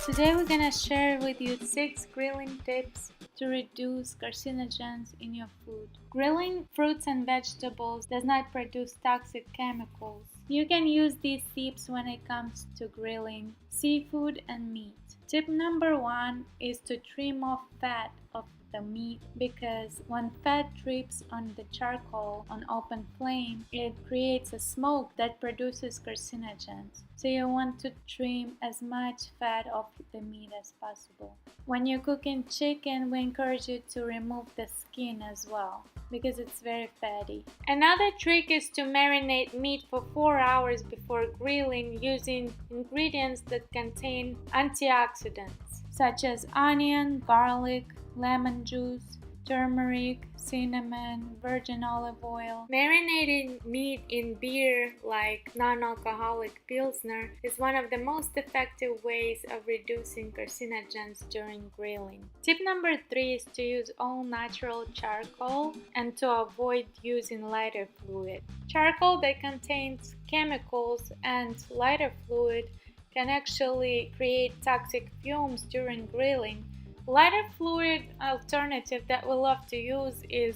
Today we're gonna share with you 6 grilling tips to reduce carcinogens in your food. Grilling fruits and vegetables does not produce toxic chemicals. You can use these tips when it comes to grilling seafood and meat. Tip number 1 is to trim off fat of the meat, because when fat drips on the charcoal on open flame, it creates a smoke that produces carcinogens. So you want to trim as much fat off the meat as possible. When you're cooking chicken, we encourage you to remove the skin as well, because it's very fatty. Another trick is to marinate meat for 4 hours before grilling using ingredients that contain antioxidants, such as onion, garlic, lemon juice, turmeric, cinnamon, virgin olive oil. Marinating meat in beer, like non-alcoholic Pilsner, is one of the most effective ways of reducing carcinogens during grilling. Tip number 3 is to use all natural charcoal and to avoid using lighter fluid. Charcoal that contains chemicals and lighter fluid can actually create toxic fumes during grilling. Lighter fluid alternative that we love to use is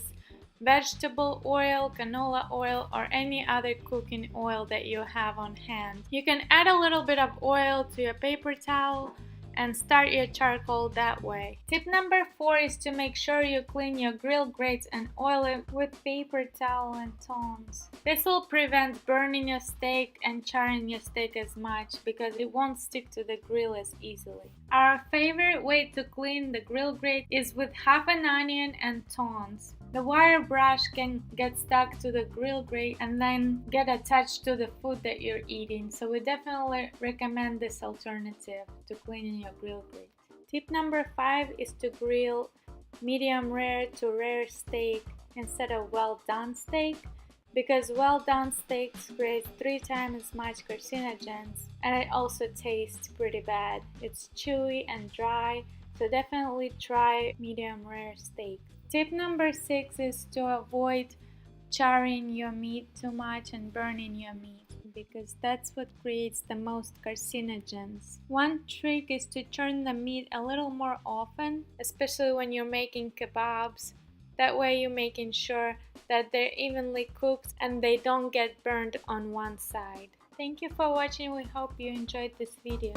vegetable oil, canola oil, or any other cooking oil that you have on hand. You can add a little bit of oil to your paper towel and start your charcoal that way. Tip number 4 is to make sure you clean your grill grates and oil it with paper towel and tongs. This will prevent burning your steak and charring your steak as much, because it won't stick to the grill as easily. Our favorite way to clean the grill grate is with half an onion and tongs. The wire brush can get stuck to the grill grate and then get attached to the food that you're eating, so we definitely recommend this alternative to cleaning your grill grate. Tip number 5 is to grill medium rare to rare steak instead of well done steak, because well done steaks create 3 times as much carcinogens, and it also tastes pretty bad. It's chewy and dry, so definitely try medium rare steak. Tip number 6 is to avoid charring your meat too much and burning your meat, because that's what creates the most carcinogens. One trick is to turn the meat a little more often, especially when you're making kebabs. That way you're making sure that they're evenly cooked and they don't get burned on one side. Thank you for watching. We hope you enjoyed this video.